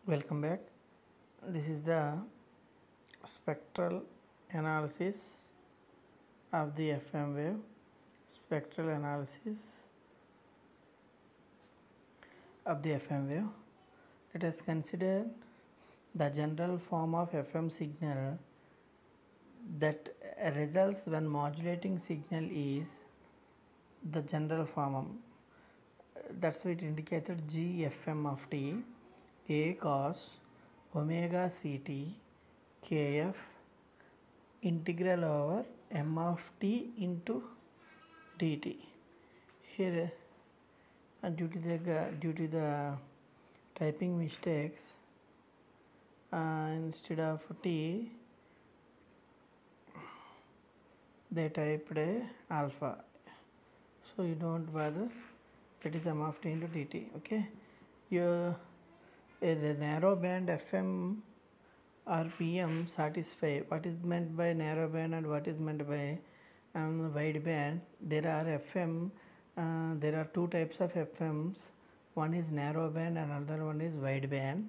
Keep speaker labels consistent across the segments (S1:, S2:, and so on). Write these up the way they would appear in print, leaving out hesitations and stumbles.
S1: Welcome back. This is the spectral analysis of the FM wave. Spectral analysis of the FM wave. Let us consider the general form of FM signal that results when modulating signal is the general form. That's why it indicated GFM of t, A cos omega ct kf integral over m of t into dt. Here, due to the typing mistakes, instead of t, they typed a alpha. So you don't bother. That is m of t into dt. Okay. The narrow band FM or PM satisfy what is meant by narrow band and what is meant by wide band. There are two types of FMs. One is narrow band and another one is wide band.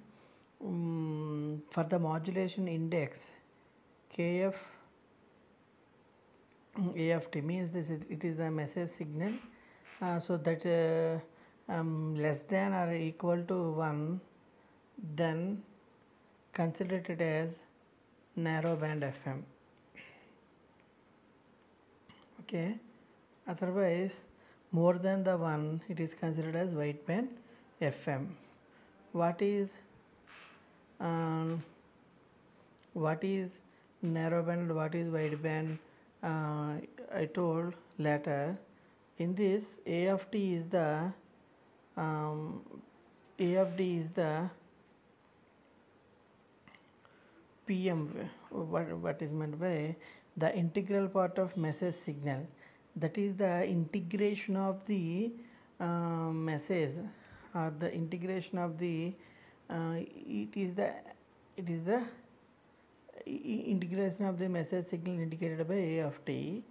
S1: For the modulation index, KF AFT means it is the message signal. So that less than or equal to 1, then consider it as narrow band FM. Okay. Otherwise, more than the 1, it is considered as wide band FM. What is narrow band and what is wide band? I told later. In this, A of t is the PM. What is meant by the integral part of message signal? That is the integration of the message, or the integration of the it is the integration of the message signal indicated by A of t.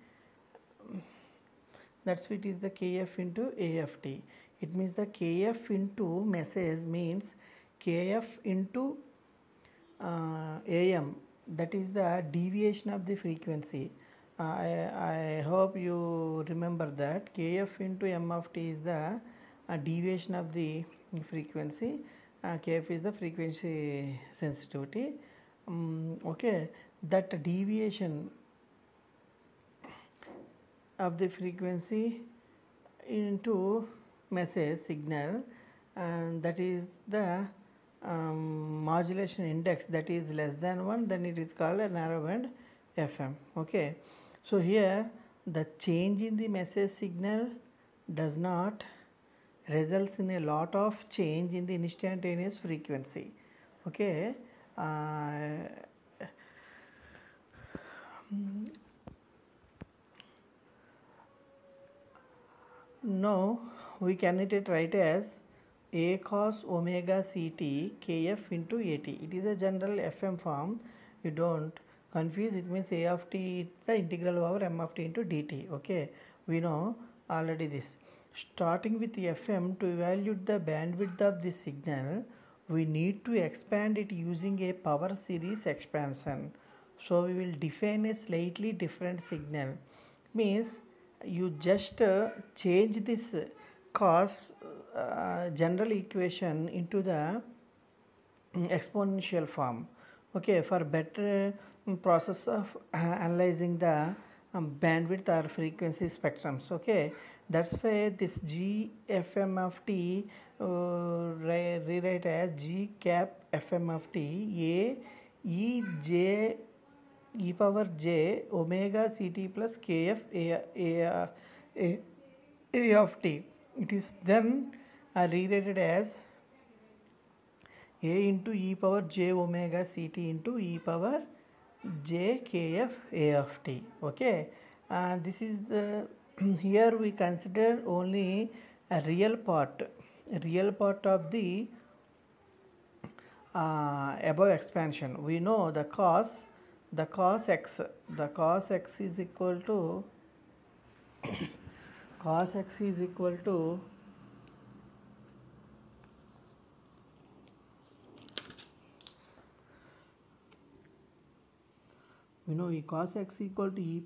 S1: That's why it is the KF into AFT. It means the KF into message means KF into AM. That is the deviation of the frequency. I hope you remember that KF into M of t is the deviation of the frequency. KF is the frequency sensitivity. Okay, that deviation of the frequency into message signal, and that is the modulation index that is less than 1, then it is called a narrow band FM. Okay, so here the change in the message signal does not results in a lot of change in the instantaneous frequency. Okay, now we can write as A cos omega ct kf into at. It is a general FM form. You don't confuse. It means A of t is the integral over m of t into dt. Okay, we know already this. Starting with FM, to evaluate the bandwidth of the signal, we need to expand it using a power series expansion. So we will define a slightly different signal. Means you just change this cos general equation into the exponential form. Okay, for better process of analyzing the bandwidth or frequency spectrums. Okay, that's why this GFM of t rewrite as G cap FM of t A E J e power j omega ct plus kf a of t. It is then rewritten as a into e power j omega ct into e power j kf a of t. Okay, this is the here we consider only a real part of the above expansion. We know the cos x is equal to cos x is equal to you know cos x equal to e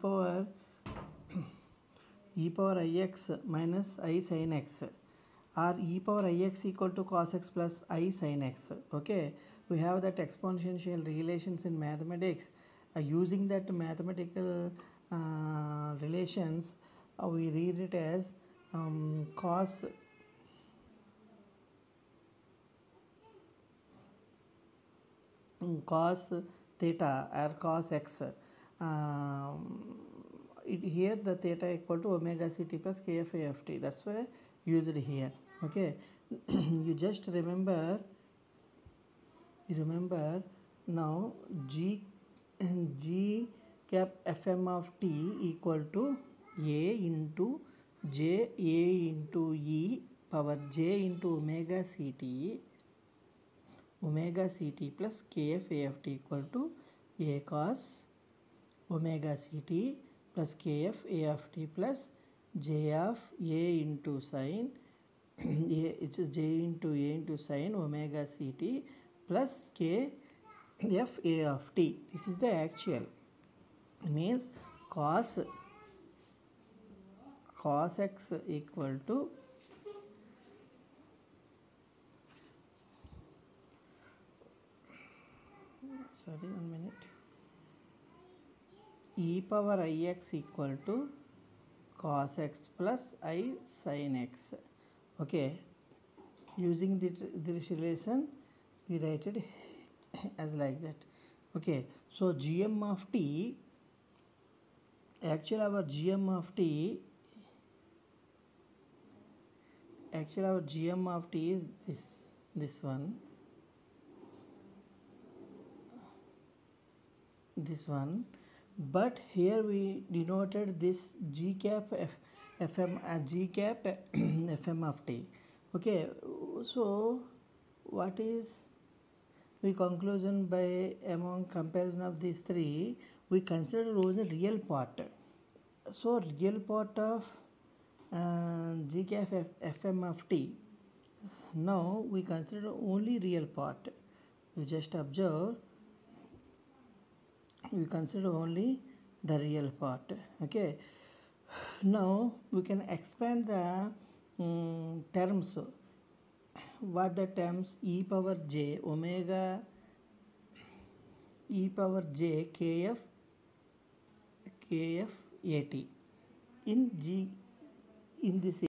S1: power ix minus I sin x, or e power ix equal to cos x plus I sin x. Okay, we have that exponential relations in mathematics. Using that mathematical relations, we read it as cos theta or cos x. Here the theta equal to omega ct plus kf a of t. That's why used here. Okay, you just remember now g cap fm of t equal to a into j a into e power j into omega ct plus kf a of t equal to a cos omega ct plus kf a of t plus j of a into sin it is j into a into sin omega ct plus k f a of t. This is the actual. Means cos x equal to e power ix equal to cos x plus I sin x. Okay, using this relation we write it as like that. Okay, so gm of t, actually our gm of t is this one, but here we denoted this g cap fm g cap fm of t. Okay, so what is the conclusion by among comparison of these three? We consider rho the real part. So real part of g cap fm of t. Now we consider only real part. You just observe, we consider only the real part. Okay, now we can expand the terms. What the terms? E power j omega e power j kf at in this